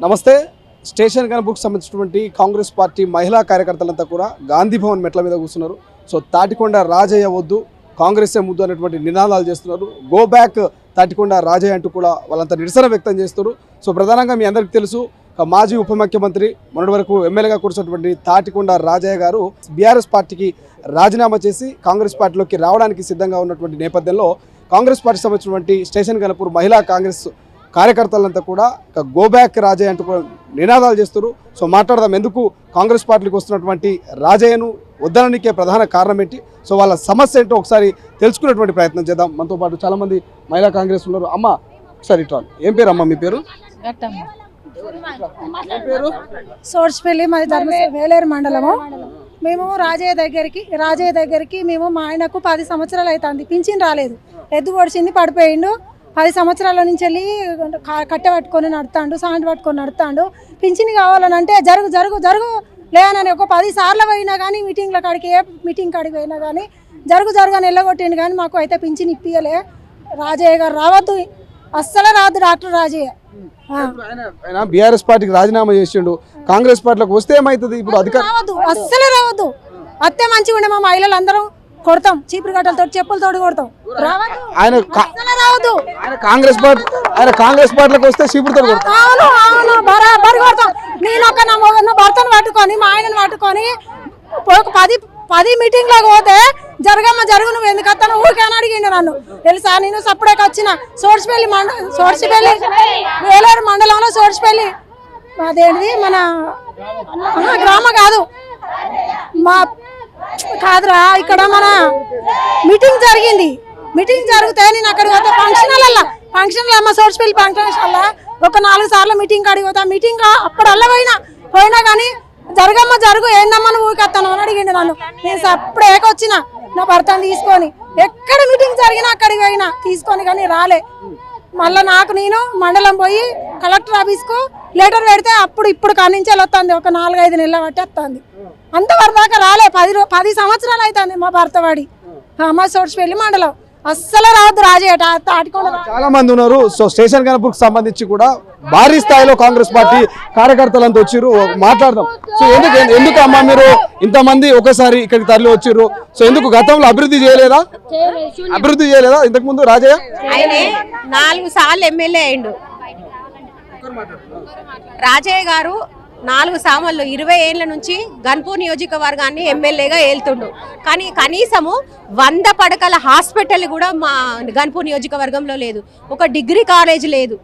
నమస్తే. స్టేషన్ గణపుకు సంబంధించినటువంటి కాంగ్రెస్ పార్టీ మహిళా కార్యకర్తలంతా కూడా గాంధీ భవన్ మెట్ల మీద కూర్చున్నారు. సో తాటికొండ రాజయ్య వద్దు, కాంగ్రెసే ముద్దు అనేటువంటి నినాదాలు చేస్తున్నారు. గో బ్యాక్ తాటికొండ రాజయ్య అంటూ కూడా వాళ్ళంతా నిరసన వ్యక్తం చేస్తున్నారు. సో ప్రధానంగా మీ అందరికీ తెలుసు, మాజీ ఉప ముఖ్యమంత్రి మొన్నటి వరకు ఎమ్మెల్యేగా కూర్చున్నటువంటి తాటికొండ రాజయ్య గారు బీఆర్ఎస్ పార్టీకి రాజీనామా చేసి కాంగ్రెస్ పార్టీలోకి రావడానికి సిద్ధంగా ఉన్నటువంటి నేపథ్యంలో కాంగ్రెస్ పార్టీకి సంబంధించినటువంటి స్టేషన్ గణపూర్ మహిళా కాంగ్రెస్ కార్యకర్తలంతా కూడా గో బ్యాక్ రాజయ్య అంటూ నినాదాలు చేస్తారు. సో మాట్లాడదాం, ఎందుకు కాంగ్రెస్ పార్టీకి వస్తున్నటువంటి రాజయ్యను వద్దననికే ప్రధాన కారణం ఏంటి, సో వాళ్ళ సమస్య ఏంటో ఒకసారి తెలుసుకునేటువంటి ప్రయత్నం చేద్దాం. మనతో పాటు చాలామంది మహిళా కాంగ్రెస్ ఉన్నారు. అమ్మ ఒకసారి ఇట్లా, ఏం పేరు అమ్మ మీ పేరు? సోర్స్పల్లి, మాది వేలేరు మండలము. మేము రాజయ్య దగ్గరికి మేము మా ఆయనకు 10 సంవత్సరాలు అవుతుంది, పింఛన్ రాలేదు. ఎద్దు పొడిచింది, పడిపోయిండు. 10 సంవత్సరాల నుంచి వెళ్ళి కట్టె పట్టుకొని నడుతాడు, సాండ్ పట్టుకొని నడుతాడు. పింఛన్ కావాలని అంటే జరుగు జరుగు జరుగు లేనని ఒక 10 సార్లు పోయినా కానీ మీటింగ్ల కాడికి, ఏ మీటింగ్ కాడికి పోయినా కానీ జరుగు జరుగు అని వెళ్ళగొట్టిండు. కానీ మాకు అయితే పింఛన్ ఇప్పియలే. రాజయ్య గారు రావద్దు, అస్సలు రాదు డాక్టర్ రాజయ్య. ఆయన బీఆర్ఎస్ పార్టీకి రాజీనామా చేసిండు, కాంగ్రెస్ పార్టీలోకి వస్తే ఏమవుతుంది? ఇప్పుడు అధికారం రావద్దు, అస్సలు రావద్దు. అత్తే మంచిగా ఉండే మా మహిళలు అందరం కొడతాం, చీపురు గట్టలతో చెప్పులతో కొడతాం. ఆయన రావద్దు. కాంగ్రెస్ పార్టీలోకి వస్తే చీపురుతో కొడతాం. అవును అవును, బరాబరి కొడతాం. నేను ఒక నా భర్తను పట్టుకొని మా ఆయనను పట్టుకొని ఒక 10 మీటింగ్లకు పోతే జరగమ్మ జరుగు, నువ్వు ఎందుకు వస్తాను ఊరికే అని అడిగిండు నన్ను. తెలుసా, నేను సప్పుడేకి వచ్చిన సోర్స్పల్లి వేలేరు మండలంలో సోర్స్పల్లి అదేంటిది మన గ్రామ కాదు మా కాదురా, ఇక్కడ మన మీటింగ్ జరిగింది. మీటింగ్ జరిగితే నేను అక్కడికి పోతే ఫంక్షన్ల అమ్మ సోర్స్పల్లి ఫంక్షన్ ఒక 4 సార్లు మీటింగ్ కాడికి పోతా. మీటింగ్ అప్పుడల్లా పోయినా కానీ జరగమ్మ జరుగు, ఏందమ్మా నువ్వు ఊరికొస్తాను అని అడిగిండు నన్ను. నేను అప్పుడు ఏకొచ్చిన నా భర్తను తీసుకొని, ఎక్కడ మీటింగ్ జరిగినా అక్కడికి పోయినా తీసుకొని, కానీ రాలే. మళ్ళీ నేను మండలం పోయి కలెక్టర్ ఆఫీస్కు లెటర్ పెడితే ఇప్పుడు కానించి వస్తుంది, ఒక 4-5 నెలల బట్టి వస్తుంది. అంతవరకు దాకా రాలే. 10 సంవత్సరాలు అవుతుంది మా భర్త వాడి మా సోర్స్పల్లి మండలం. అస్సలు రావద్దు రాజయ్య. చాలా మంది ఉన్నారు. సో స్టేషన్ గణపూర్కి సంబంధించి కూడా భారీ స్థాయిలో కాంగ్రెస్ పార్టీ కార్యకర్తలంతా వచ్చారు, మాట్లాడదాం. సో ఎందుకు అమ్మా మీరు ఇంతమంది ఒకసారి ఇక్కడికి తరలి వచ్చారు? సో ఎందుకు గతంలో అభివృద్ధి చేయలేదా ఇంతకు ముందు రాజయ్య? ఆయన 4 సార్లు ఎమ్మెల్యే అయిండు. రాజయ్య గారు 4 సార్లు 20 ఏళ్ల నుంచి గన్పూర్ నియోజకవర్గాన్ని ఎమ్మెల్యేగా ఏలుతుండు. కానీ కనీసము 100 పడకల హాస్పిటల్ కూడా మా గన్పూర్ నియోజకవర్గంలో లేదు. ఒక డిగ్రీ కాలేజ్ లేదు.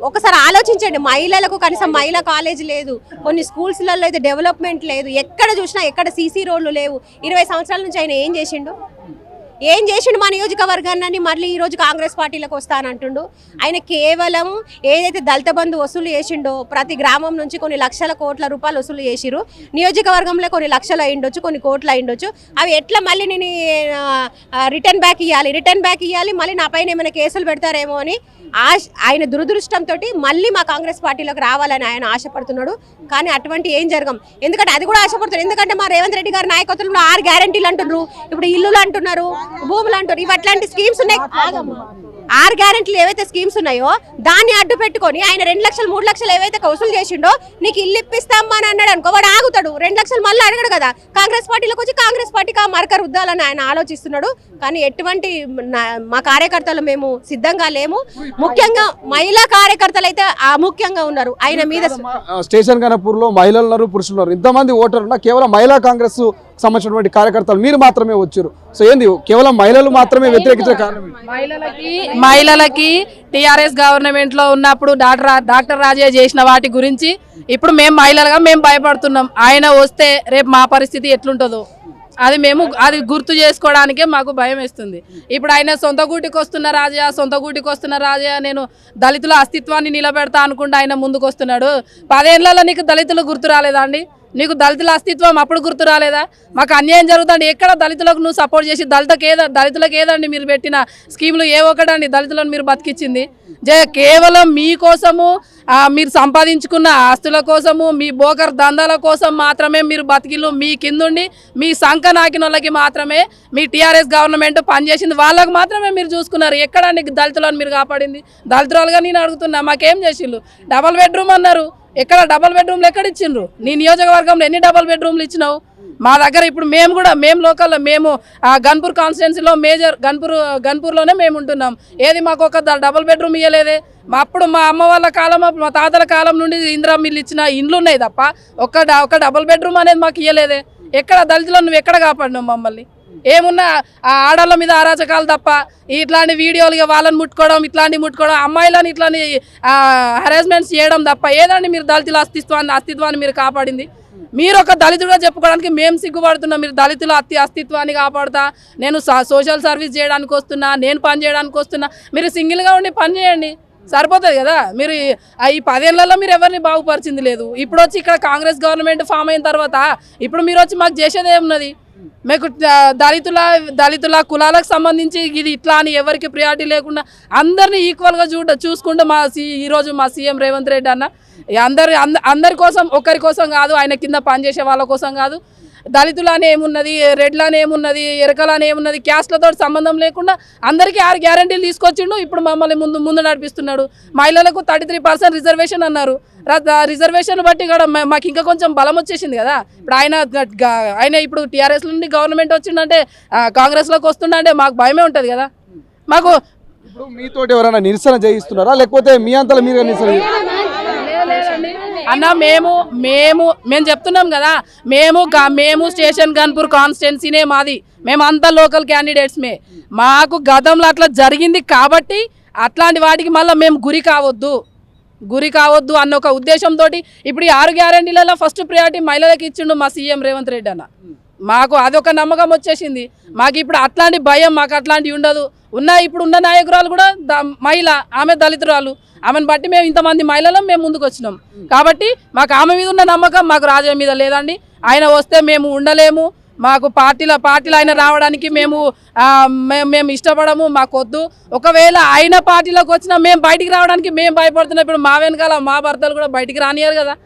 ఒకసారి ఆలోచించండి, మహిళలకు కనీసం మహిళా కాలేజ్ లేదు. కొన్ని స్కూల్స్లలో అయితే డెవలప్మెంట్ లేదు. ఎక్కడ చూసినా ఎక్కడ సీసీ రోడ్లు లేవు. 20 సంవత్సరాల నుంచి ఆయన ఏం చేసిండు మా నియోజకవర్గాన్ని మళ్ళీ ఈరోజు కాంగ్రెస్ పార్టీలకు వస్తానంటుండు. ఆయన కేవలం ఏదైతే దళిత బంధు వసూలు చేసిండో, ప్రతి గ్రామం నుంచి కొన్ని లక్షల కోట్ల రూపాయలు వసూలు చేసిరు. నియోజకవర్గంలో కొన్ని లక్షలు అయిండొచ్చు, కొన్ని కోట్లు అయిండొచ్చు. అవి ఎట్లా మళ్ళీ నేను రిటర్న్ బ్యాక్ ఇవ్వాలి, మళ్ళీ నా పైన ఏమైనా కేసులు పెడతారేమో అని ఆయన దురదృష్టంతో మళ్ళీ మా కాంగ్రెస్ పార్టీలోకి రావాలని ఆయన ఆశపడుతున్నాడు. కానీ అటువంటి ఏం జరగం. ఎందుకంటే అది కూడా ఆశపడుతున్నారు. ఎందుకంటే మా రేవంత్ రెడ్డి గారి నాయకత్వంలో 6 గ్యారెంటీలు అంటున్నారు, ఇప్పుడు ఇల్లులు అంటున్నారు, భూములు అంటారు. ఇవి అట్లాంటి స్కీమ్స్ ఉన్నాయి. 6 గ్యారెంటీలు ఏవైతే స్కీమ్స్ ఉన్నాయో దాన్ని అడ్డు పెట్టుకొని ఆయన 2 లక్షలు 3 లక్షలు ఏవైతే వసూలు చేసిండో, నీకు ఇల్లు ఇప్పిస్తామా అని అన్నాడు అనుకో, వాడు ఆగుతాడు. 2 లక్షలు మళ్ళీ అడగడు కదా. కాంగ్రెస్ పార్టీలోకి వచ్చి కాంగ్రెస్ పార్టీకి ఆ మరక రుద్దాలని ఆయన ఆలోచిస్తున్నాడు. కానీ ఎటువంటి మా కార్యకర్తలు మేము సిద్ధంగా లేము. ముఖ్యంగా మహిళా కార్యకర్తలు అయితే ముఖ్యంగా ఉన్నారు. ఆయన మీద స్టేషన్ గణపూర్ లో మహిళలు ఉన్నారు, పురుషులు ఉన్నారు. ఇంతమంది ఓటర్లు కేవలం మహిళా కాంగ్రెస్ సంబంధించినటువంటి కార్యకర్తలు మీరు మాత్రమే వచ్చారు. సో ఏంది కేవలం మహిళలు మాత్రమే వ్యతిరేకించే కారణం? మహిళలకి టీఆర్ఎస్ గవర్నమెంట్ లో ఉన్నప్పుడు డాక్టర్ రాజయ్య చేసిన వాటి గురించి ఇప్పుడు మేము మహిళలుగా మేము భయపడుతున్నాం. ఆయన వస్తే రేపు మా పరిస్థితి ఎట్లుంటుందో అది గుర్తు చేసుకోవడానికే మాకు భయం వేస్తుంది. ఇప్పుడు ఆయన సొంత గూటికి వస్తున్న రాజయ్య నేను దళితుల అస్తిత్వాన్ని నిలబెడతా అనుకుంటే ఆయన ముందుకు వస్తున్నాడు. 10 ఏళ్లలో నీకు దళితులు గుర్తు రాలేదా అండి? నీకు దళితుల అస్తిత్వం అప్పుడు గుర్తు రాలేదా? మాకు అన్యాయం జరుగుతుంది. ఎక్కడ దళితులకు నువ్వు సపోర్ట్ చేసి దళితులకు ఏదండి మీరు పెట్టిన స్కీములు? ఏ ఒకటండి దళితులను మీరు బతికించింది? కేవలం మీకోసము, మీరు సంపాదించుకున్న ఆస్తుల కోసము, మీ బోకర్ దందాల కోసం మాత్రమే మీరు బతికిళ్ళు. మీ కిందుండి మీ సంఖ నాకిన వాళ్ళకి మాత్రమే మీ టీఆర్ఎస్ గవర్నమెంట్ పనిచేసింది. వాళ్ళకు మాత్రమే మీరు చూసుకున్నారు. ఎక్కడండి దళితులను మీరు కాపాడింది? దళితులుగా నేను అడుగుతున్నా, మాకేం చేసిండ్రు? డబల్ బెడ్రూమ్ అన్నారు, ఎక్కడ డబుల్ బెడ్రూమ్లు ఎక్కడ ఇచ్చిండ్రు? నీ నియోజకవర్గంలో ఎన్ని డబుల్ బెడ్రూమ్లు ఇచ్చినావు? మా దగ్గర ఇప్పుడు మేము లోకల్లో మేము గన్పూర్ కాన్స్టిట్యున్సీలో మేజర్ గన్పూర్లోనే మేము ఉంటున్నాం. ఏది మాకు ఒక డబుల్ బెడ్రూమ్ ఇవ్వలేదే. అప్పుడు మా అమ్మ వాళ్ళ కాలం మా తాతల కాలం నుండి ఇందిరా మిల్లు ఇచ్చిన ఇండ్లు ఉన్నాయి తప్ప ఒక డబుల్ బెడ్రూమ్ అనేది మాకు ఇవ్వలేదే. ఎక్కడ దళితులను నువ్వు ఎక్కడ కాపాడినావు మమ్మల్ని? ఏమున్నా ఆ ఆడళ్ళ మీద అరాచకాలు తప్ప ఇట్లాంటి వీడియోలు వాళ్ళని ముట్టుకోవడం అమ్మాయిలను ఇట్లాంటి హరాస్మెంట్స్ చేయడం తప్ప ఏదండి మీరు దళితుల అస్తిత్వాన్ని మీరు కాపాడింది? మీరు ఒక దళితుడుగా చెప్పుకోవడానికి మేము సిగ్గుపడుతున్నాం. మీరు దళితుల అస్తిత్వాన్ని కాపాడుతా, నేను సోషల్ సర్వీస్ చేయడానికి వస్తున్నా, నేను పని చేయడానికి వస్తున్నా. మీరు సింగిల్గా ఉండి పని చేయండి, సరిపోతుంది కదా. మీరు ఈ 10 ఏళ్లలో మీరు ఎవరిని బాగుపరిచింది లేదు. ఇప్పుడు వచ్చి ఇక్కడ కాంగ్రెస్ గవర్నమెంట్ ఫామ్ అయిన తర్వాత ఇప్పుడు మీరు వచ్చి మాకు చేసేది ఏమున్నది? మీకు దళితుల కులాలకు సంబంధించి ఇది ఇట్లా అని ఎవరికి ప్రియారిటీ లేకుండా అందరినీ ఈక్వల్గా చూసుకుంటూ ఈరోజు మా సీఎం రేవంత్ రెడ్డి అన్న అందరి కోసం, ఒక్కరి కోసం కాదు, ఆయన కింద పనిచేసే వాళ్ళ కోసం కాదు, దళితులని ఏమున్నది, రెడ్లని ఏమున్నది, ఎరకలని ఏమున్నది, క్యాస్ట్లతో సంబంధం లేకుండా అందరికీ 6 గ్యారంటీలు తీసుకొచ్చిండు. ఇప్పుడు మమ్మల్ని ముందు నడిపిస్తున్నాడు. మహిళలకు 33% రిజర్వేషన్ అన్నారు. రిజర్వేషన్ బట్టి కూడా మాకు ఇంకా కొంచెం బలం వచ్చేసింది కదా. ఇప్పుడు ఆయన ఇప్పుడు టీఆర్ఎస్ నుండి గవర్నమెంట్ వచ్చిందంటే కాంగ్రెస్లోకి వస్తుందంటే మాకు భయమే ఉంటుంది కదా. మాకు ఇప్పుడు మీతోటి ఎవరైనా నిరసన చేయిస్తున్నారా, లేకపోతే మీ అంతలో మీరు నిరసన? అన్న మేము చెప్తున్నాం కదా, మేము స్టేషన్ గన్పూర్ కాన్స్టిట్యున్సీనే మాది, మేము అంతా లోకల్ క్యాండిడేట్స్మే. మాకు గతంలో అట్లా జరిగింది కాబట్టి అట్లాంటి వాటికి మళ్ళీ మేము గురి కావద్దు అన్న ఒక ఉద్దేశంతో ఇప్పుడు ఈ 6 గ్యారంటీలలో ఫస్ట్ ప్రయారిటీ మహిళలకు ఇచ్చిండు మా సీఎం రేవంత్ రెడ్డి అన్న. మాకు అదొక నమ్మకం వచ్చేసింది. మాకు ఇప్పుడు అట్లాంటి భయం మాకు అట్లాంటివి ఉండదు. ఇప్పుడున్న నాయకురాలు కూడా మహిళ, ఆమె దళితురాలు, ఆమెను బట్టి మేము ఇంతమంది మహిళలు మేము ముందుకు వచ్చినాం కాబట్టి మాకు ఆమె మీద ఉన్న నమ్మకం మాకు రాజయ్య మీద లేదండి. ఆయన వస్తే మేము ఉండలేము. మాకు పార్టీలో ఆయన రావడానికి మేము ఇష్టపడము, మాకు వద్దు. ఒకవేళ ఆయన పార్టీలోకి వచ్చినా మేము బయటికి రావడానికి మేము భయపడుతున్నాం. ఇప్పుడు మా వెనకాల మా భర్తలు కూడా బయటికి రానియారు కదా.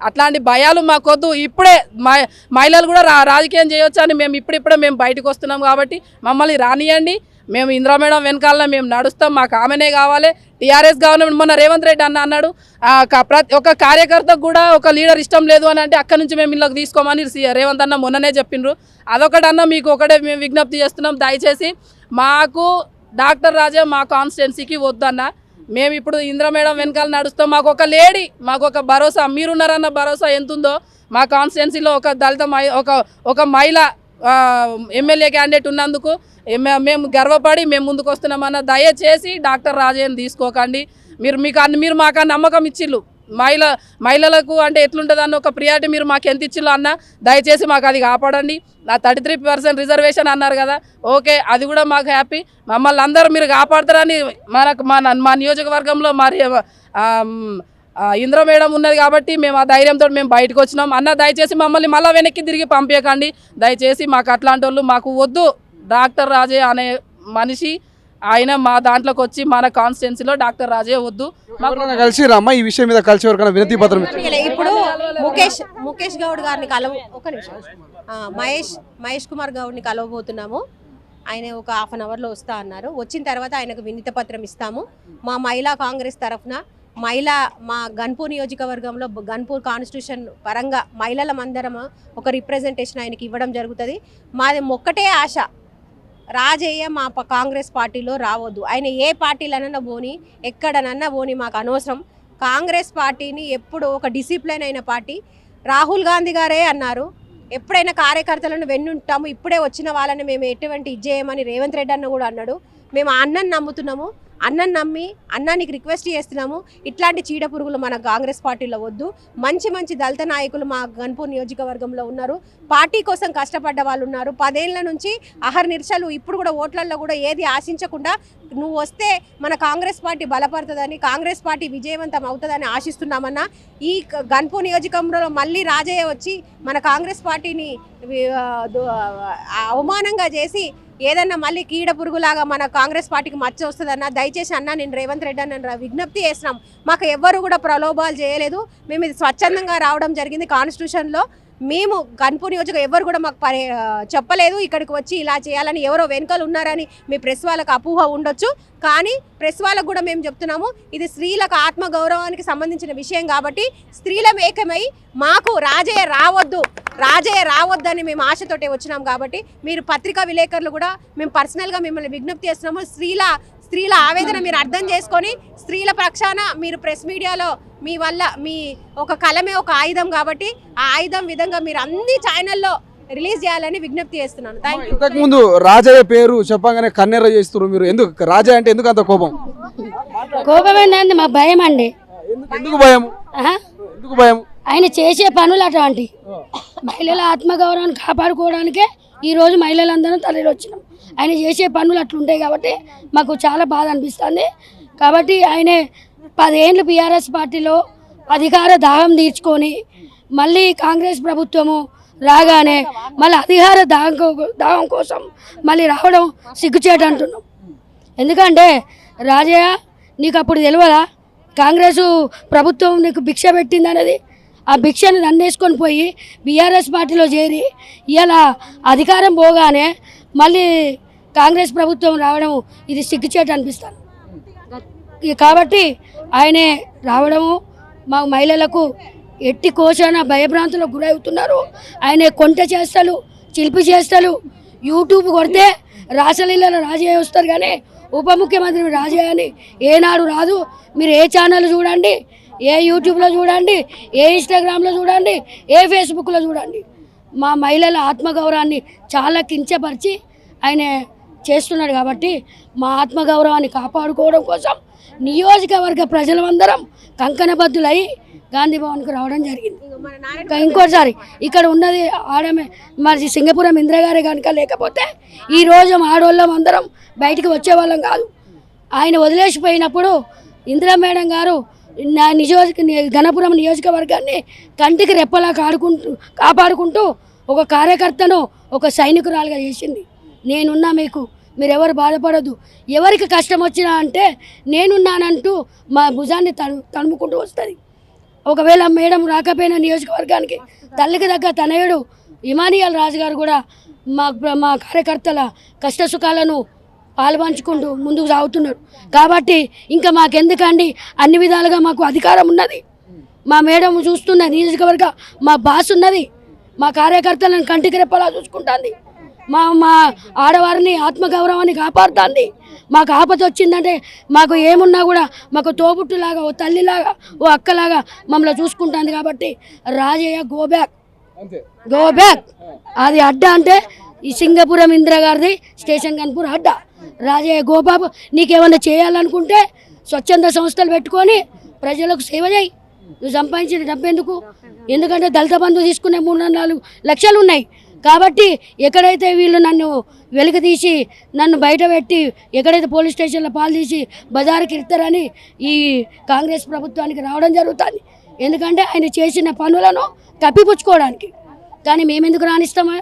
అట్లాంటి భయాలు మాకొద్దు. ఇప్పుడే మహిళలు కూడా రాజకీయం చేయొచ్చు అని ఇప్పుడిప్పుడే మేము బయటకు వస్తున్నాం కాబట్టి మమ్మల్ని రానియండి. మేము ఇందిరా మేడం వెనకాల మేము నడుస్తాం. మాకు ఆమెనే కావాలి. టీఆర్ఎస్ గవర్నమెంట్ మొన్న రేవంత్ రెడ్డి అన్నాడు, ఒక కార్యకర్తకు కూడా ఒక లీడర్ ఇష్టం లేదు అని అంటే అక్కడి నుంచి మేము ఇళ్ళకి తీసుకోమని రేవంత్ అన్న మొన్ననే చెప్పిండ్రు. అదొకటన్నా మీకు ఒకటే మేము విజ్ఞప్తి చేస్తున్నాం, దయచేసి మాకు డాక్టర్ రాజా మా కాన్స్టిట్యున్సీకి వద్దన్న. మేము ఇప్పుడు ఇందిరా మేడం వెనకాల నడుస్తాం. మాకు ఒక లేడీ, మాకు ఒక భరోసా, మీరున్నారన్న భరోసా ఎంతుందో మా కాన్స్టిట్యున్సీలో ఒక దళిత ఒక మహిళ ఎమ్మెల్యే క్యాండిడేట్ ఉన్నందుకు మేము గర్వపడి మేము ముందుకు వస్తున్నామన్న. దయచేసి డాక్టర్ రాజయ్యని తీసుకోకండి. మీరు మాకు ఆ నమ్మకం ఇచ్చిళ్ళు. మహిళలకు అంటే ఎట్లుంటుంది అన్న ఒక ప్రియారిటీ మీరు మాకు ఎంత ఇచ్చిళ్ళు అన్న, దయచేసి మాకు అది కాపాడండి. 33% రిజర్వేషన్ అన్నారు కదా, ఓకే, అది కూడా మాకు హ్యాపీ. మమ్మల్ని అందరూ మీరు కాపాడతారని మా నియోజకవర్గంలో మరి ఇందిరా మేడం ఉన్నది కాబట్టి మేము ఆ ధైర్యంతో మేము బయటకు వచ్చినాం అన్న. దయచేసి మమ్మల్ని మళ్ళీ వెనక్కి తిరిగి పంపించకండి. దయచేసి మాకు అట్లాంటి వాళ్ళు మాకు వద్దు. డాక్టర్ రాజయ్య అనే మనిషి ఆయన మా దాంట్లోకి వచ్చి మన కాన్స్టిట్యున్సీలో డాక్టర్ రాజయ్య వద్దు. కలిసి రామ్మ ఈ విషయం మీద కలిసి ఎవరికైనా వినతి పత్రం ఇప్పుడు ముఖేష్ గౌడ్ గారిని మహేష్ కుమార్ గౌడ్ని కలవబోతున్నాము. ఆయన ఒక 1/2 అవర్లో వస్తా అన్నారు. వచ్చిన తర్వాత ఆయనకు వినతి పత్రం ఇస్తాము. మా మహిళా కాంగ్రెస్ తరఫున మా గన్పూర్ నియోజకవర్గంలో గన్పూర్ కాన్స్టిట్యూషన్ పరంగా మహిళలమందరం ఒక రిప్రజెంటేషన్ ఆయనకి ఇవ్వడం జరుగుతుంది. మాది ఒక్కటే ఆశ, రాజయ్య మా కాంగ్రెస్ పార్టీలో రావద్దు. ఆయన ఏ పార్టీలనన్నా పోని, ఎక్కడనన్నా పోని, మాకు అనవసరం. కాంగ్రెస్ పార్టీని ఎప్పుడు ఒక డిసిప్లిన్ అయిన పార్టీ. రాహుల్ గాంధీ గారే అన్నారు, ఎప్పుడైనా కార్యకర్తలను వెన్నుంటాము, ఇప్పుడే వచ్చిన వాళ్ళని మేము ఎటువంటి ఇచ్చేయమని రేవంత్ రెడ్డి అన్న కూడా అన్నాడు. మేము అన్నని నమ్ముతున్నాము, అన్నని నమ్మి అన్నానికి రిక్వెస్ట్ చేస్తున్నాము. ఇట్లాంటి చీడ పురుగులు మన కాంగ్రెస్ పార్టీలో వద్దు. మంచి దళిత నాయకులు మా గన్పూర్ నియోజకవర్గంలో ఉన్నారు. పార్టీ కోసం కష్టపడ్డ వాళ్ళు ఉన్నారు. 10 ఏళ్ల నుంచి అహర్నిశలు ఇప్పుడు కూడా ఓట్లలో కూడా ఏది ఆశించకుండా నువ్వు వస్తే మన కాంగ్రెస్ పార్టీ బలపడుతుందని, కాంగ్రెస్ పార్టీ విజయవంతం అవుతుందని ఆశిస్తున్నామన్నా. ఈ గన్పూర్ నియోజకవర్గంలో మళ్ళీ రాజయ్య వచ్చి మన కాంగ్రెస్ పార్టీని అవమానంగా చేసి ఏదన్నా మళ్ళీ కీడ పురుగులాగా మన కాంగ్రెస్ పార్టీకి మచ్చ వస్తుందన్న. దయచేసి అన్న, నేను రేవంత్ రెడ్డి అన్న విజ్ఞప్తి చేసినాం. మాకు ఎవ్వరు కూడా ప్రలోభాలు చేయలేదు. మేము ఇది స్వచ్ఛందంగా రావడం జరిగింది. కాన్స్టిట్యూషన్లో మేము గన్పూర్ నియోజకవర్గం ఎవరు కూడా మాకు చెప్పలేదు ఇక్కడికి వచ్చి ఇలా చేయాలని, ఎవరో వెనుకలు ఉన్నారని మీ ప్రెస్ వాళ్ళకు అపోహ ఉండొచ్చు. కానీ ప్రెస్ వాళ్ళకు కూడా మేము చెప్తున్నాము, ఇది స్త్రీలకు ఆత్మగౌరవానికి సంబంధించిన విషయం కాబట్టి స్త్రీలం ఏకమై మాకు రాజయ్య రావద్దని మేము ఆశతోటే వచ్చినాం. కాబట్టి మీరు పత్రికా విలేకరులు కూడా మేము పర్సనల్గా మిమ్మల్ని విజ్ఞప్తి చేస్తున్నాము, స్త్రీల ఆవేదన మీరు అర్థం చేసుకొని స్త్రీల పక్షాన మీరు ప్రెస్ మీడియాలో మీ వల్ల మీ ఒక కలమే ఒక ఆయుధం కాబట్టి ఆ ఆయుధం విధంగా మీరు అన్ని ఛానల్లో రిలీజ్ చేయాలని విజ్ఞప్తి చేస్తున్నాను. Thank you. ఇంతకు ముందు రాజయ్య పేరు చెప్పగానే కన్నెర చేస్తున్నారు మీరు, ఎందుకు రాజయ్య అంటే ఎందుకు అంత కోపం? కోపం ఏంటంటే మాకు భయం అండి. ఎందుకు భయం? ఎందుకు భయం? ఆయన చేసే పనులు అటువంటి మహిళల ఆత్మగౌరవాన్ని కాపాడుకోవడానికే ఈరోజు మహిళలందరం తరలి వచ్చినాం. ఆయన చేసే పనులు అట్లుంటాయి కాబట్టి మాకు చాలా బాధ అనిపిస్తుంది. కాబట్టి ఆయన 10 ఏళ్ళు బీఆర్ఎస్ పార్టీలో అధికార దాహం తీర్చుకొని మళ్ళీ కాంగ్రెస్ ప్రభుత్వము రాగానే మళ్ళీ అధికార దాహం కోసం మళ్ళీ రావడం సిగ్గుచేట అంటున్నాం. ఎందుకంటే రాజయ్య నీకు అప్పుడు తెలియదా కాంగ్రెస్ ప్రభుత్వం నీకు భిక్ష పెట్టింది అనేది? ఆ భిక్షను దండేసుకొని పోయి బీఆర్ఎస్ పార్టీలో చేరి ఇలా అధికారం పోగానే మళ్ళీ కాంగ్రెస్ ప్రభుత్వం రావడం ఇది సిగ్గుచేట అనిపిస్తాను. కాబట్టి ఆయనే రావడము మా మహిళలకు ఎట్టి కోశాన భయభ్రాంతులకు గురవుతున్నారు. ఆయన కొంట చేష్టలు, చిలిపి చేష్టలు, యూట్యూబ్ కొడితే రాసలీలలో రాజయ్య వస్తారు కానీ ఉప ముఖ్యమంత్రి రాజయ్య అని ఏనాడు రాదు. మీరు ఏ ఛానల్ చూడండి, ఏ యూట్యూబ్లో చూడండి, ఏ ఇన్స్టాగ్రామ్లో చూడండి, ఏ ఫేస్బుక్లో చూడండి, మా మహిళల ఆత్మగౌరవాన్ని చాలా కించపరిచి ఆయన చేస్తున్నాడు. కాబట్టి మా ఆత్మగౌరవాన్ని కాపాడుకోవడం కోసం నియోజకవర్గ ప్రజలందరం కంకణబద్దులై గాంధీ భవన్కు రావడం జరిగింది. ఇంకోసారి ఇక్కడ ఉన్నది ఆడమే మరి సింగపురం ఇందిరాగారి కనుక లేకపోతే ఈరోజు ఆడవాళ్ళం అందరం బయటికి వచ్చేవాళ్ళం కాదు. ఆయన వదిలేసిపోయినప్పుడు ఇందిరా మేడం గారు నా గణపురం నియోజకవర్గాన్ని కంటికి రెప్పలా కాపాడుకుంటూ ఒక కార్యకర్తను ఒక సైనికురాలుగా చేసింది. నేనున్నా మీరెవరు బాధపడద్దు, ఎవరికి కష్టం వచ్చినా అంటే నేనున్నానంటూ మా భుజాన్ని తడుముకుంటూ వస్తుంది. ఒకవేళ మేడం రాకపోయిన నియోజకవర్గానికి తల్లికి దగ్గర తనయుడు ఇమానియల్ రాజు గారు కూడా మా కార్యకర్తల కష్టసుఖాలను పాల్పంచుకుంటూ ముందుకు సాగుతున్నారు. కాబట్టి ఇంకా మాకెందుకండి, అన్ని విధాలుగా మాకు అధికారం ఉన్నది. మా మేడం చూస్తున్న నియోజకవర్గ మా బాస్ ఉన్నది, మా కార్యకర్తలను కంటికి రెప్పలా చూసుకుంటుంది, మా ఆడవారిని ఆత్మగౌరవాన్ని కాపాడుతుంది. మాకు ఆపద వచ్చిందంటే మాకు ఏమున్నా కూడా మాకు తోబుట్టులాగా, ఓ తల్లిలాగా, ఓ అక్కలాగా మమ్మల్ని చూసుకుంటుంది. కాబట్టి రాజయ్య గో బ్యాక్. అది అడ్డ అంటే ఈ సింగపురం ఇందిరా గారిది స్టేషన్ గన్పూర్ అడ్డ. రాజయ్య గోబాబు, నీకేమన్నా చేయాలనుకుంటే స్వచ్ఛంద సంస్థలు పెట్టుకొని ప్రజలకు సేవ చేయి. నువ్వు సంపాదించిన డబ్బు ఎందుకు? ఎందుకంటే దళిత బంధు తీసుకునే 3-4 లక్షలు ఉన్నాయి. కాబట్టి ఎక్కడైతే వీళ్ళు నన్ను వెలుగు తీసి నన్ను బయట పెట్టి ఎక్కడైతే పోలీస్ స్టేషన్లో పాలు తీసి బజారుకి ఇస్తారని ఈ కాంగ్రెస్ ప్రభుత్వానికి రావడం జరుగుతుంది. ఎందుకంటే ఆయన చేసిన పనులను కప్పిపుచ్చుకోవడానికి. కానీ మేమెందుకు రాణిస్తామా?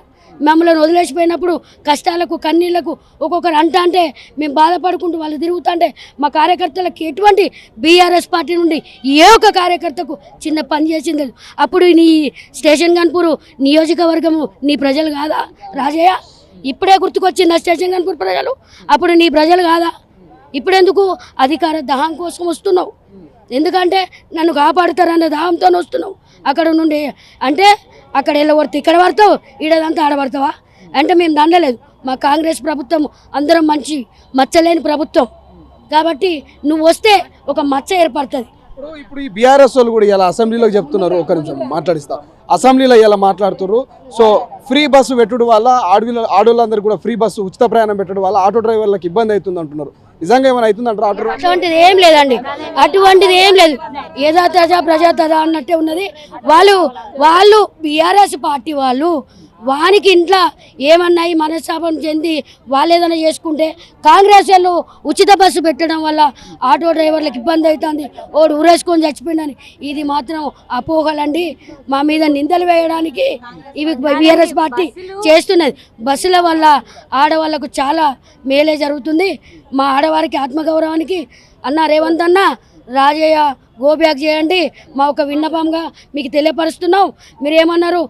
మమ్మల్ని వదిలేసిపోయినప్పుడు కష్టాలకు కన్నీళ్లకు ఒక్కొక్కరు అంటే మేము బాధపడుకుంటూ వాళ్ళు తిరుగుతుంటే మా కార్యకర్తలకు ఎటువంటి బీఆర్ఎస్ పార్టీ నుండి ఏ ఒక్క కార్యకర్తకు చిన్న పని చేసింది లేదు. అప్పుడు నీ స్టేషన్ గన్పూర్ నియోజకవర్గము నీ ప్రజలు కాదా రాజయ్య? ఇప్పుడే గుర్తుకొచ్చింది ఆ స్టేషన్ గన్పూర్ ప్రజలు. అప్పుడు నీ ప్రజలు కాదా? ఇప్పుడెందుకు అధికార దాహం కోసం వస్తున్నావు? ఎందుకంటే నన్ను కాపాడుతారన్న దాహంతో వస్తున్నావు. అక్కడ నుండి అంటే అక్కడ వెళ్ళబడితే ఇక్కడ పడతావు, ఈడదంతా ఆడబడతావా అంటే మేము దండలేదు. మా కాంగ్రెస్ ప్రభుత్వం అందరం మంచి మచ్చలేని ప్రభుత్వం. కాబట్టి నువ్వు వస్తే ఒక మచ్చ ఏర్పడుతుంది. ఇప్పుడు ఈ బీఆర్ఎస్ వాళ్ళు కూడా ఇలా అసెంబ్లీలో చెప్తున్నారు, ఒక నిమిషం మాట్లాడిస్తా. అసెంబ్లీలో ఇలా మాట్లాడుతున్నారు. సో ఫ్రీ బస్సు పెట్టడం వల్ల ఆడవాళ్ళందరూ కూడా ఫ్రీ బస్సు ఉచిత ప్రయాణం పెట్టడం వల్ల ఆటో డ్రైవర్లకు ఇబ్బంది అవుతుంది అంటున్నారు. నిజంగా ఏమైనా అవుతుందంటారు? అటువంటిది ఏం లేదండి, అటువంటిది ఏం లేదు. ఏదా తజా ప్రజా తజా అన్నట్టే ఉన్నది. వాళ్ళు బీఆర్ఎస్ పార్టీ వాళ్ళు వానికి ఇంట్లో ఏమన్నాయి మనస్తాపం చెంది వాళ్ళు ఏదైనా చేసుకుంటే కాంగ్రెస్ వాళ్ళు ఉచిత బస్సు పెట్టడం వల్ల ఆటో డ్రైవర్లకు ఇబ్బంది అవుతుంది, ఓడు ఊరేసుకొని చచ్చిపోయిందని ఇది మాత్రం అపోహలండి. మా మీద నిందలు వేయడానికి ఇవి బీఆర్ఎస్ పార్టీ చేస్తున్నది. బస్సుల వల్ల ఆడవాళ్లకు చాలా మేలే జరుగుతుంది. మా ఆడవారికి ఆత్మగౌరవానికి అన్న రేవంత్ అన్న రాజయ్య గో బ్యాక్ చేయండి మా ఒక విన్నపంగా మీకు తెలియపరుస్తున్నాం. మీరు ఏమన్నారు,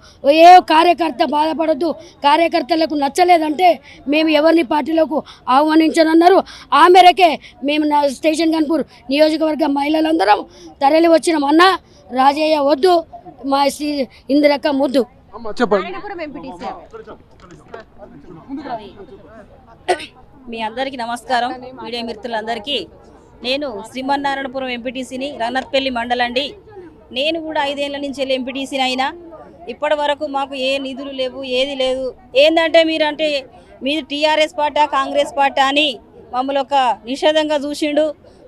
ఏ కార్యకర్త బాధపడద్దు, కార్యకర్తలకు నచ్చలేదంటే మేము ఎవరిని పార్టీలోకి ఆహ్వానించనన్నారు. ఆ మేరకే మేము స్టేషన్ గన్పూర్ నియోజకవర్గ మహిళలందరం తరలి వచ్చినాం. అన్న రాజయ్య వద్దు, మా ఇందిరక్క ముద్దు. చెప్పండి. మీ అందరికీ నమస్కారం. మీడియా మిత్రులందరికీ నేను శ్రీమన్నారాయణపురం ఎంపీటీసీని, రఘునాథ్పల్లి మండలండి. నేను కూడా 5 ఏళ్ల నుంచి వెళ్ళి ఎంపీటీసీని అయినా ఇప్పటి వరకు మాకు ఏ నిధులు లేవు, ఏది లేదు. ఏంటంటే మీరు టీఆర్ఎస్ పార్టీ కాంగ్రెస్ పార్టీ అని మమ్మల్ని ఒక నిషేధంగా చూసిండు.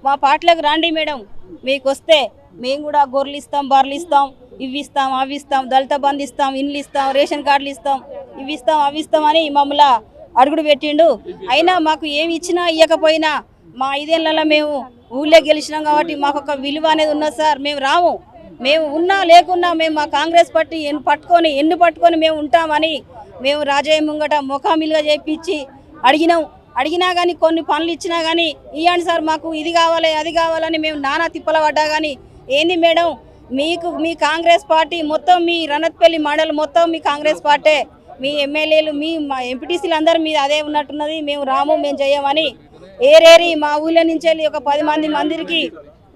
మా పార్టీలకు రండి మేడం, మీకు వస్తే మేము కూడా గొర్రెలు ఇస్తాం, బర్రెలు ఇస్తాం, ఇవి ఇస్తాం, అవి ఇస్తాం, దళిత బంధు ఇస్తాం, ఇండ్లు ఇస్తాం, రేషన్ కార్డులు ఇస్తాం, ఇవి ఇస్తాం, అవి ఇస్తాం అని మమ్మల్ని అడుగుడు పెట్టిండు. అయినా మాకు ఏమి ఇచ్చినా ఇవ్వకపోయినా మా 5 ఏళ్లలో మేము ఊళ్ళో గెలిచినాం కాబట్టి మాకు ఒక విలువ అనేది ఉన్నది సార్. మేము రాము, మేము ఉన్నా లేకున్నా మేము మా కాంగ్రెస్ పార్టీ ఎన్ను పట్టుకొని మేము ఉంటామని మేము రాజయ్య ముంగట ముఖామిలుగా చేయించి అడిగినా కానీ కొన్ని పనులు ఇచ్చినా కానీ ఇవ్వండి సార్, మాకు ఇది కావాలి అది కావాలని మేము నానా తిప్పల పడ్డా కానీ ఏంది మేడం, మీ కాంగ్రెస్ పార్టీ మొత్తం, మీ రఘునాథ్పల్లి మండలం మొత్తం మీ కాంగ్రెస్ పార్టీ, మీ ఎమ్మెల్యేలు, మా ఎంపీటీసీలు అందరూ మీద అదే ఉన్నట్టున్నది. మేము రాము, మేము చేయమని ఏరేరి మా ఊళ్ళో నుంచి వెళ్ళి ఒక 10 మందికి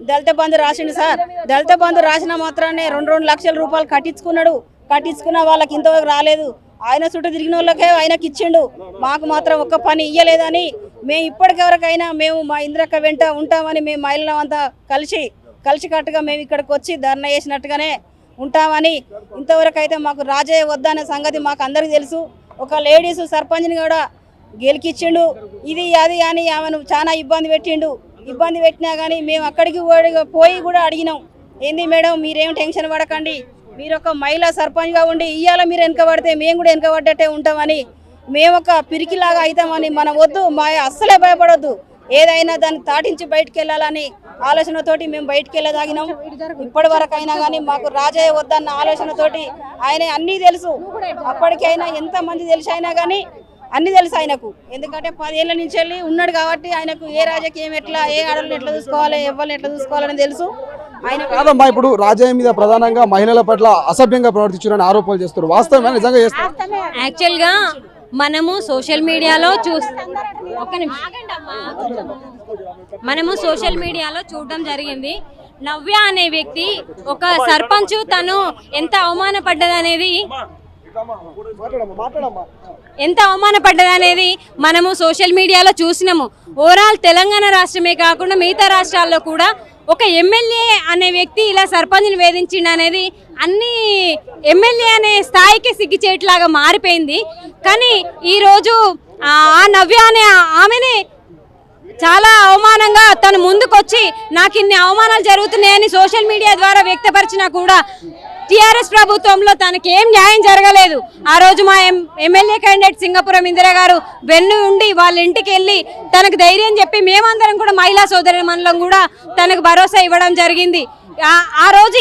దళిత బంధు రాసిండు సార్. దళిత బంధు రాసిన మాత్రానే 2 లక్షల రూపాయలు కట్టించుకున్న వాళ్ళకి ఇంతవరకు రాలేదు. ఆయన చుట్టూ తిరిగిన వాళ్ళకే ఆయనకి ఇచ్చిండు, మాకు మాత్రం ఒక్క పని ఇయ్యలేదని మేము ఇప్పటికెవరికైనా మేము మా ఇందిరక్క వెంట ఉంటామని మేము మహిళలం అంతా కలిసికట్టుగా మేము ఇక్కడికి వచ్చి ధర్నా చేసినట్టుగానే ఉంటామని. ఇంతవరకు అయితే మాకు రాజయ్య వద్దనే సంగతి మాకు అందరికీ తెలుసు. ఒక లేడీస్ సర్పంచ్ని కూడా గెలికిచ్చిండు, ఇది అది అని ఆమెను చాలా ఇబ్బంది పెట్టినా కానీ మేము అక్కడికి పోయి కూడా అడిగినాం, ఏంది మేడం మీరేం టెన్షన్ పడకండి, మీరు ఒక మహిళా సర్పంచ్గా ఉండి ఇవాళ మీరు వెనకబడితే మేము కూడా వెనకబడ్డట్టే ఉంటామని, మేము ఒక పిరికిలాగా అవుతామని, మనం వద్దు, మా అస్సలే భయపడొద్దు, ఏదైనా దాన్ని తాటించి బయటికి వెళ్ళాలని ఆలోచనతోటి మేము బయటికి వెళ్ళదాగినాం. ఇప్పటి వరకు అయినా కానీ మాకు రాజయ్య వద్దన్న ఆలోచనతోటి ఆయన అన్నీ తెలుసు. అప్పటికైనా ఎంతమంది తెలిసి అయినా కానీ అన్నీ తెలుసు ఆయనకు. ఎందుకంటే 10 ఏళ్ల నుంచి వెళ్ళి ఉన్నాడు కాబట్టి ఆయనకు ఏ రాజకీయం ఎట్లా, ఏ ఆడలను ఎట్లా చూసుకోవాలి, ఎవరిని ఎట్లా చూసుకోవాలని తెలుసు. ఆయన కాదమ్మా, ఇప్పుడు రాజయ్య మీద ప్రధానంగా మహిళల పట్ల అసభ్యంగా ప్రవర్తించారని ఆరోపణలు చేస్తారు. వాస్తవమే, నిజంగా చేస్తారు? యాక్చువల్గా మనము సోషల్ మీడియాలో చూడడం జరిగింది. నవ్య అనే వ్యక్తి ఒక సర్పంచ్, తను ఎంత అవమానపడ్డదనేది మనము సోషల్ మీడియాలో చూసినాము. ఓవరాల్ తెలంగాణ రాష్ట్రమే కాకుండా మిగతా రాష్ట్రాల్లో కూడా ఒక ఎమ్మెల్యే అనే వ్యక్తి ఇలా సర్పంచ్ని వేధించిండు అనేది అన్ని ఎమ్మెల్యే అనే స్థాయికి సిగ్గుచేట్లాగా మారిపోయింది. కానీ ఈరోజు ఆ నవ్య అనే ఆమెనే చాలా అవమానంగా తను ముందుకొచ్చి నాకు ఇన్ని అవమానాలు జరుగుతున్నాయని సోషల్ మీడియా ద్వారా వ్యక్తపరిచినా కూడా టీఆర్ఎస్ ప్రభుత్వంలో తనకి ఏం న్యాయం జరగలేదు. ఆ రోజు మా ఎమ్మెల్యే క్యాండిడేట్ సింగపురం ఇందిరా గారు వెన్ను ఉండి వాళ్ళ ఇంటికి వెళ్ళి తనకు ధైర్యం చెప్పి మేమందరం కూడా మహిళా సోదరి మండలం కూడా తనకు భరోసా ఇవ్వడం జరిగింది. ఆ రోజు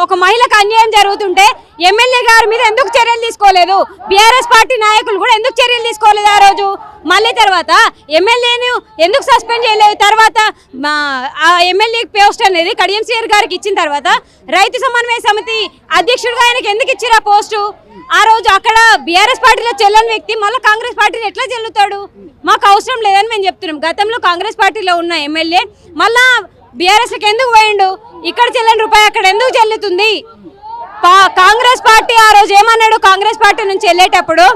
ఒక మహిళకు అన్యాయం జరుగుతుంటే ఎమ్మెల్యే గారి మీద ఎందుకు చర్యలు తీసుకోలేదు, బీఆర్ఎస్ పార్టీ నాయకులు కూడా ఎందుకు చర్యలు తీసుకోలేదు ఆ రోజు? మళ్ళీ తర్వాత ఎమ్మెల్యేను ఎందుకు సస్పెండ్ చేయలేదు? తర్వాత ఆ ఎమ్మెల్యే పోస్ట్ అనేది కడియం శ్రీహరి గారికి ఇచ్చిన తర్వాత రైతు సమన్వయ సమితి అధ్యక్షుడిగా ఆయనకి ఎందుకు ఇచ్చిరా పోస్టు? ఆ రోజు అక్కడ బీఆర్ఎస్ పార్టీలో చెల్లని వ్యక్తి మళ్ళీ కాంగ్రెస్ పార్టీలో ఎట్లా చెల్లుతాడు? మాకు అవసరం లేదని మేము చెప్తున్నాం. గతంలో కాంగ్రెస్ పార్టీలో ఉన్న ఎమ్మెల్యే మళ్ళా బీఆర్ఎస్కి ఎందుకు పోయిండు? ఇక్కడ చెల్లని రూపాయి అక్కడ ఎందుకు చెల్లుతుంది? కాంగ్రెస్ పార్టీ ఆ రోజు ఏమన్నాడు? కాంగ్రెస్ పార్టీ నుంచి వెళ్ళేటప్పుడు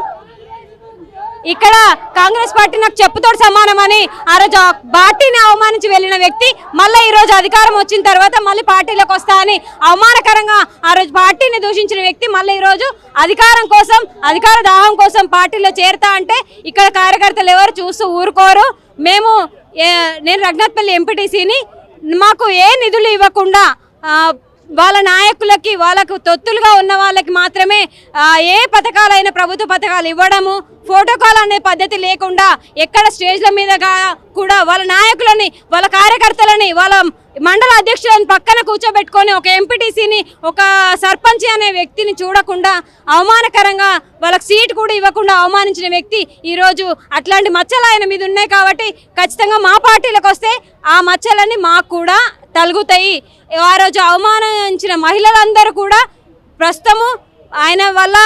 ఇక్కడ కాంగ్రెస్ పార్టీ నాకు చెప్పుతోడు సమానమని ఆ రోజు పార్టీని అవమానించి వెళ్ళిన వ్యక్తి మళ్ళీ ఈ రోజు అధికారం వచ్చిన తర్వాత మళ్ళీ పార్టీలోకి వస్తా అని అవమానకరంగా ఆ రోజు పార్టీని దూషించిన వ్యక్తి మళ్ళీ ఈ రోజు అధికార దాహం కోసం పార్టీలో చేరుతా అంటే ఇక్కడ కార్యకర్తలు ఎవరు చూస్తూ ఊరుకోరు. నేను రఘునాథ్పల్లి ఎంపీటీసీని, మాకు ఏ నిధులు ఇవ్వకుండా వాళ్ళ నాయకులకి వాళ్ళకు తొత్తులుగా ఉన్న వాళ్ళకి మాత్రమే ఏ పథకాలైన ప్రభుత్వ పథకాలు ఇవ్వడము, ఫోటోకాల్ అనే పద్ధతి లేకుండా ఎక్కడ స్టేజ్ల మీద కూడా వాళ్ళ నాయకులని, వాళ్ళ కార్యకర్తలని, వాళ్ళ మండల అధ్యక్షులను పక్కన కూర్చోబెట్టుకొని ఒక ఎంపీటీసీని, ఒక సర్పంచ్ అనే వ్యక్తిని చూడకుండా అవమానకరంగా వాళ్ళకి సీట్ కూడా ఇవ్వకుండా అవమానించిన వ్యక్తి ఈరోజు అట్లాంటి మచ్చలు ఆయన మీద ఉన్నాయి. కాబట్టి ఖచ్చితంగా మా పార్టీలకు వస్తే ఆ మచ్చలన్నీ మాకు కూడా తలుగుతాయి. ఆ రోజు అవమానించిన మహిళలందరూ కూడా ప్రస్తుతము ఆయన వల్ల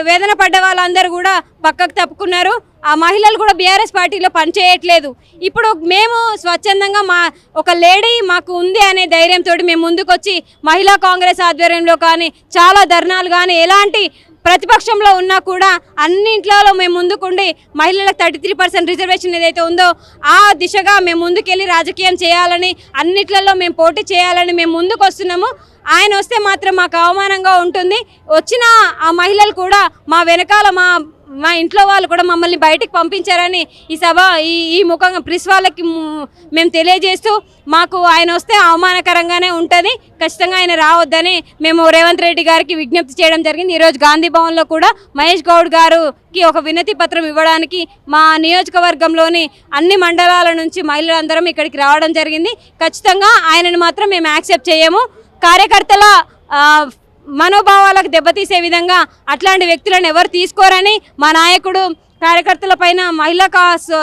వేదన పడ్డ వాళ్ళందరూ కూడా పక్కకు తప్పుకున్నారు. ఆ మహిళలు కూడా బీఆర్ఎస్ పార్టీలో పనిచేయట్లేదు. ఇప్పుడు మేము స్వచ్ఛందంగా ఒక లేడీ మాకు ఉంది అనే ధైర్యంతో మేము ముందుకొచ్చి మహిళా కాంగ్రెస్ ఆధ్వర్యంలో కానీ చాలా ధర్నాలు కానీ ఎలాంటి ప్రతిపక్షంలో ఉన్నా కూడా అన్నింట్లో మేము ముందుకుండి మహిళలకు 33% రిజర్వేషన్ ఏదైతే ఉందో ఆ దిశగా మేము ముందుకెళ్ళి రాజకీయం చేయాలని, అన్నిట్లలో మేము పోటీ చేయాలని మేము ముందుకు వస్తున్నాము. ఆయన వస్తే మాత్రం మాకు అవమానంగా ఉంటుంది. వచ్చిన ఆ మహిళలు కూడా మా వెనకాల మా ఇంట్లో వాళ్ళు కూడా మమ్మల్ని బయటికి పంపించారని ఈ సభ ఈ ముఖంగా ప్రెస్ వాళ్ళకి మేము తెలియజేస్తూ మాకు ఆయన వస్తే అవమానకరంగానే ఉంటుంది, ఖచ్చితంగా ఆయన రావద్దని మేము రేవంత్ రెడ్డి గారికి విజ్ఞప్తి చేయడం జరిగింది. ఈరోజు గాంధీ భవన్లో కూడా మహేష్ గౌడ్ గారికి ఒక వినతి పత్రం ఇవ్వడానికి మా నియోజకవర్గంలోని అన్ని మండలాల నుంచి మహిళలందరం ఇక్కడికి రావడం జరిగింది. ఖచ్చితంగా ఆయనను మాత్రం మేము యాక్సెప్ట్ చేయము. కార్యకర్తల మనోభావాలకు దెబ్బతీసే విధంగా అట్లాంటి వ్యక్తులను ఎవరు తీసుకోరని, మా నాయకుడు కార్యకర్తల పైన మహిళా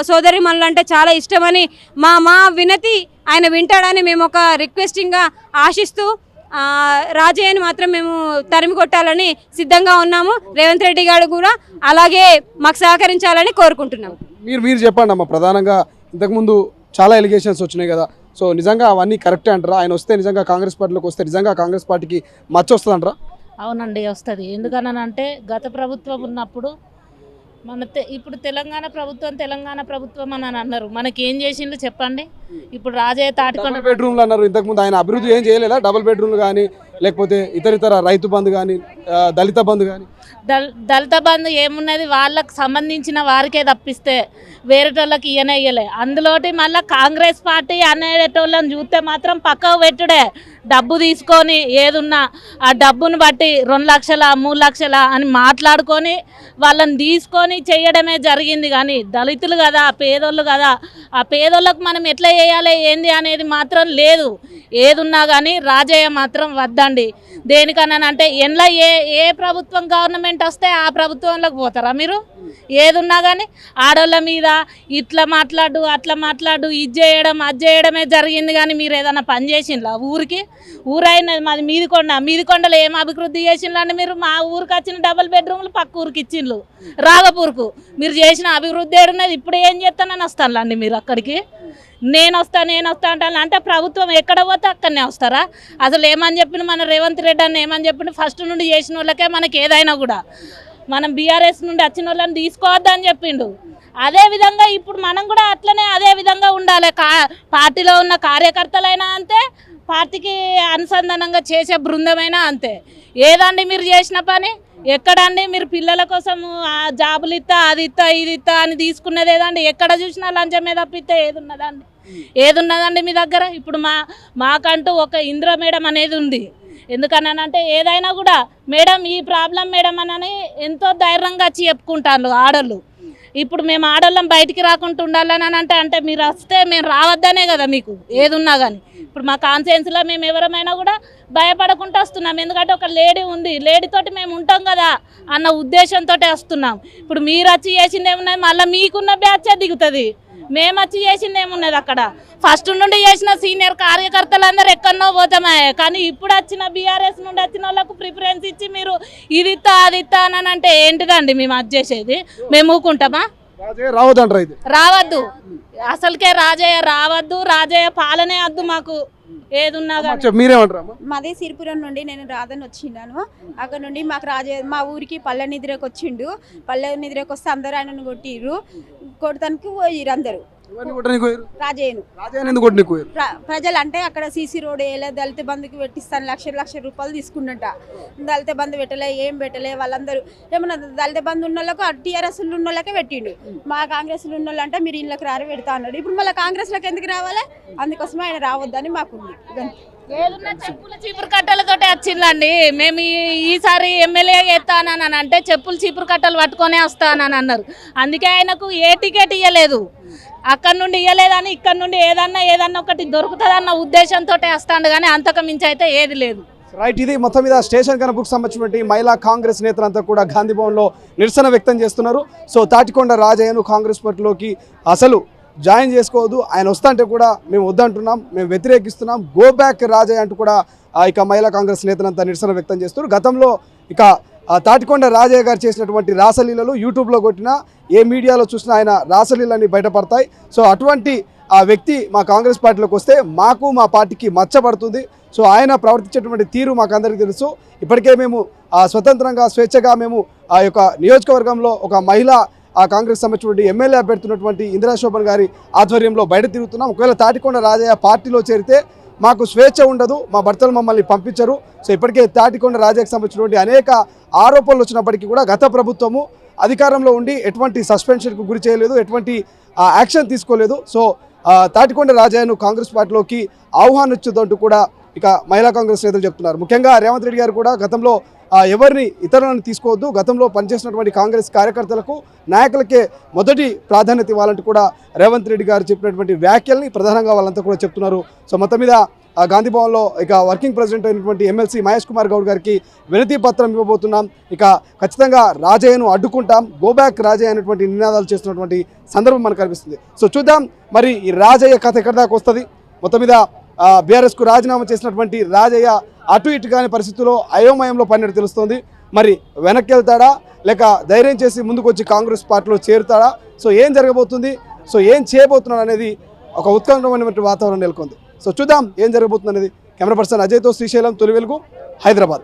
సోదరి మనులంటే చాలా ఇష్టమని మా వినతి ఆయన వింటాడని మేము ఒక రిక్వెస్టింగ్గా ఆశిస్తూ రాజయ్యని మాత్రం మేము తరిమి కొట్టాలని సిద్ధంగా ఉన్నాము. రేవంత్ రెడ్డి గారు కూడా అలాగే మాకు సహకరించాలని కోరుకుంటున్నాము. మీరు చెప్పండి అమ్మా. ప్రధానంగా ఇంతకుముందు చాలా ఎలిగేషన్స్ వచ్చినాయి కదా, సో నిజంగా అవన్నీ కరెక్టే అంటారా? ఆయన వస్తే నిజంగా కాంగ్రెస్ పార్టీలోకి వస్తే నిజంగా కాంగ్రెస్ పార్టీకి మచ్చ వస్తుంది అంటారా? అవునండి, వస్తుంది. ఎందుకనంటే గత ప్రభుత్వం ఉన్నప్పుడు ఇప్పుడు తెలంగాణ ప్రభుత్వం అని అన్నారు. మనకి ఏం చేసిండ్రు చెప్పండి. ఇప్పుడు రాజయ్య తాటికొండ బెడ్రూమ్లు అన్నారు ఇంతకుముందు, ఆయన అభివృద్ధి ఏం చేయలేదా? డబుల్ బెడ్రూమ్లు కానీ లేకపోతే ఇతర రైతు బంధు కానీ దళిత బంధు కానీ దళిత బంధు ఏమున్నది, వాళ్ళకు సంబంధించిన వారికే తప్పిస్తే వేరేటోళ్ళకి ఇయ్యలే. అందులోటి మళ్ళీ కాంగ్రెస్ పార్టీ అనేటోళ్ళని చూస్తే మాత్రం పక్కకు పెట్టుడే. డబ్బు తీసుకొని ఏదున్నా ఆ డబ్బును బట్టి 2 లక్షల 3 లక్షల అని మాట్లాడుకొని వాళ్ళని తీసుకొని చేయడమే జరిగింది. కానీ దళితులు కదా, పేదోళ్ళు కదా, ఆ పేదోళ్ళకు మనం ఎట్లా చేయాలి ఏంది అనేది మాత్రం లేదు. ఏదున్నా కానీ రాజయ్య మాత్రం వద్దండి. దేనికన్నానంటే ఎండ్ల ఏ ప్రభుత్వం గవర్నమెంట్ వస్తే ఆ ప్రభుత్వంలోకి పోతారా మీరు? ఏదున్నా కానీ ఆడోళ్ళ మీద ఇట్లా మాట్లాడు అట్లా మాట్లాడు ఇది చేయడం అది చేయడమే జరిగింది. కానీ మీరు ఏదైనా పని చేసిండ్లా ఊరైనది మాది మీదికొండలో ఏం అభివృద్ధి చేసిండ్లండి మీరు? మా ఊరికి వచ్చిన డబుల్ బెడ్రూమ్లు పక్క ఊరికి ఇచ్చిండ్రు. రాగపూర్కు మీరు చేసిన అభివృద్ధి ఏడున్నది? ఇప్పుడు ఏం చేస్తానని వస్తానులండి మీరు అక్కడికి? నేను వస్తా అంటాను అంటే ప్రభుత్వం ఎక్కడ పోతే అక్కడనే వస్తారా? అసలు ఏమని చెప్పిండు మన రేవంత్ రెడ్డి అన్న ఏమని చెప్పిండు, ఫస్ట్ నుండి చేసిన వాళ్ళకే మనకి ఏదైనా కూడా మనం బీఆర్ఎస్ నుండి వచ్చిన వాళ్ళని తీసుకోవద్దని చెప్పిండు. అదేవిధంగా ఇప్పుడు మనం కూడా అట్లనే అదే విధంగా ఉండాలి. పార్టీలో ఉన్న కార్యకర్తలైనా అంతే, పార్టీకి అనుసంధానంగా చేసే బృందమైనా అంతే. ఏదండి మీరు చేసిన పని? ఎక్కడండి మీరు పిల్లల కోసం జాబులు ఇస్తా అది ఇస్తా ఇది ఇస్తా అని తీసుకున్నది ఏదండి? ఎక్కడ చూసినా లంచం మీద తప్పితే ఏదున్నదండి మీ దగ్గర? ఇప్పుడు మాకంటూ ఒక ఇంద్ర మేడం అనేది ఉంది. ఎందుకనంటే ఏదైనా కూడా మేడం ఈ ప్రాబ్లం మేడం అని ఎంతో ధైర్యంగా వచ్చి చెప్పుకుంటారు ఆడోళ్ళు. ఇప్పుడు మేము ఆడోళ్ళం బయటికి రాకుండా ఉండాలని అంటే మీరు వస్తే మేము రావద్దనే కదా మీకు ఏదున్నా కానీ. ఇప్పుడు మా కాన్సెన్స్లో మేము ఎవరమైనా కూడా భయపడకుండా వస్తున్నాం. ఎందుకంటే ఒక లేడీ ఉంది, లేడీతోటి మేము ఉంటాం కదా అన్న ఉద్దేశంతో వస్తున్నాం. ఇప్పుడు మీరు వచ్చి చేసింది ఏమున్నది? మళ్ళీ మీకున్న బ్యాచే దిగుతుంది. మేము వచ్చి చేసింది ఏమున్నది? అక్కడ ఫస్ట్ నుండి చేసిన సీనియర్ కార్యకర్తలందరూ ఎక్కడనో పోతామే. కానీ ఇప్పుడు వచ్చిన బీఆర్ఎస్ నుండి వచ్చిన వాళ్ళకు ప్రిఫరెన్స్ ఇచ్చి మీరు ఇది ఇస్తా అది ఇస్తా అని అంటే ఏంటిదండి మేము అది చేసేది? మేము ఊకుంటామా? రావద్దు, అసలుకే రాజయ్య రావద్దు, రాజయ్య పాలనే వద్దు మాకు. ఏదున్నా మాది సిరిపురం నుండి నేను రాధని వచ్చిండాను. అక్కడ నుండి మాకు మా ఊరికి పల్లె నిద్రకు వచ్చిండు. పల్లె నిద్రకు వస్తే అందరూ ఆయనను కొట్టిర్రు. కొడతానికి పోయిర్రు అందరూ. రాజయ్యను ప్రజలు అంటే అక్కడ సీసీ రోడ్ వేయలే, దళిత బంధుకి పెట్టిస్తాను లక్ష రూపాయలు తీసుకున్నట్ట. దళిత బంధు పెట్టలే, ఏం పెట్టలే. వాళ్ళందరూ ఏమన్నా దళిత బంధు ఉన్న వాళ్ళకు టీఆర్ఎస్ ఉన్న వాళ్ళకే పెట్టిండు. మా కాంగ్రెస్ ఉన్న వాళ్ళు అంటే మీరు ఇళ్ళకి రారు పెడతా అన్నాడు. ఇప్పుడు మళ్ళీ కాంగ్రెస్లోకి ఎందుకు రావాలి? అందుకోసమే ఆయన రావద్దని మాకుంది. ఏదున్నా చెప్పులు చీపురు కట్టలతోటే వచ్చిందండి. మేము ఈసారి ఎమ్మెల్యే చేస్తానని అంటే చెప్పులు చీపురు కట్టలు పట్టుకొనే వస్తానని అన్నారు. అందుకే ఆయనకు ఏ టికెట్ ఇవ్వలేదు. అక్కడ నుండి ఇవ్వలేదని ఇక్కడ నుండి ఏదన్నా ఒకటి దొరుకుతుందన్న ఉద్దేశంతో వస్తాడు. కానీ అంతకు మించి అయితే ఏది లేదు. రైట్, ఇది మొత్తం మీద స్టేషన్ కనబుక్ సంబంధించినటువంటి మహిళా కాంగ్రెస్ నేతలంతా కూడా గాంధీ భవన్లో నిరసన వ్యక్తం చేస్తున్నారు. సో తాటికొండ రాజయ్యను కాంగ్రెస్ పార్టీలోకి అసలు జాయిన్ చేసుకోవద్దు, ఆయన వస్తా అంటే కూడా మేము వద్దంటున్నాం, మేము వ్యతిరేకిస్తున్నాం, గో బ్యాక్ రాజయ్య అంటూ కూడా ఇక మహిళా కాంగ్రెస్ నేతలంతా నిరసన వ్యక్తం చేస్తున్నారు. గతంలో ఇక తాటికొండ రాజయ్య గారు చేసినటువంటి రాసలీలలు యూట్యూబ్లో కొట్టినా ఏ మీడియాలో చూసినా ఆయన రాసలీలని బయటపడతాయి. సో అటువంటి ఆ వ్యక్తి మా కాంగ్రెస్ పార్టీలోకి వస్తే మాకు మా పార్టీకి మచ్చబడుతుంది. సో ఆయన ప్రవర్తించేటువంటి తీరు మాకు అందరికీ తెలుసు. ఇప్పటికే మేము స్వతంత్రంగా స్వేచ్ఛగా మేము ఆ యొక్క నియోజకవర్గంలో ఒక మహిళా కాంగ్రెస్ సంబంధించినటువంటి ఎమ్మెల్యే అభ్యర్థున్నటువంటి ఇందిరా శోభన్ గారి ఆధ్వర్యంలో బయట తిరుగుతున్నాం. ఒకవేళ తాటికొండ రాజయ్య పార్టీలో చేరితే మాకు స్వేచ్ఛ ఉండదు, మా భర్తలు మమ్మల్ని పంపించరు. సో ఇప్పటికే తాటికొండ రాజయ్యకు సంబంధించినటువంటి అనేక ఆరోపణలు వచ్చినప్పటికీ కూడా గత ప్రభుత్వము అధికారంలో ఉండి ఎటువంటి సస్పెన్షన్కు గురి చేయలేదు, ఎటువంటి యాక్షన్ తీసుకోలేదు. సో తాటికొండ రాజయ్యను కాంగ్రెస్ పార్టీలోకి ఆహ్వానించదంటూ కూడా ఇక మహిళా కాంగ్రెస్ నేతలు చెప్తున్నారు. ముఖ్యంగా రేవంత్ రెడ్డి గారు కూడా గతంలో ఎవరిని ఇతరులను తీసుకోవద్దు, గతంలో పనిచేసినటువంటి కాంగ్రెస్ కార్యకర్తలకు నాయకులకే మొదటి ప్రాధాన్యత ఇవ్వాలంటూ కూడా రేవంత్ రెడ్డి గారు చెప్పినటువంటి వ్యాఖ్యల్ని ప్రధానంగా వాళ్ళంతా కూడా చెప్తున్నారు. సో మొత్తం మీద గాంధీ భవన్లో ఇక వర్కింగ్ ప్రెసిడెంట్ అయినటువంటి ఎమ్మెల్సీ మహేష్ కుమార్ గౌడ్ గారికి వినతి పత్రం ఇవ్వబోతున్నాం. ఇక ఖచ్చితంగా రాజయ్యను అడ్డుకుంటాం, గో బ్యాక్ రాజయ్య అనేటువంటి నినాదాలు చేస్తున్నటువంటి సందర్భం మనకు కనిపిస్తుంది. సో చూద్దాం మరి ఈ రాజయ్య కథ ఎక్కడి దాకా వస్తుంది. మొత్తం మీద బీఆర్ఎస్కు రాజీనామా చేసినటువంటి రాజయ్య అటు ఇటు కాని పరిస్థితుల్లో అయోమయంలో పడినట్టు తెలుస్తోంది. మరి వెనక్కి వెళ్తాడా లేక ధైర్యం చేసి ముందుకు వచ్చి కాంగ్రెస్ పార్టీలో చేరుతాడా? సో ఏం జరగబోతుంది, సో ఏం చేయబోతున్నాడు అనేది ఒక ఉత్కంఠమైనటువంటి వాతావరణం నెలకొంది. సో చూద్దాం ఏం జరగబోతుంది అనేది. కెమెరా పర్సన్ అజయ్తో శ్రీశైలం, తొలి వెలుగు, హైదరాబాద్.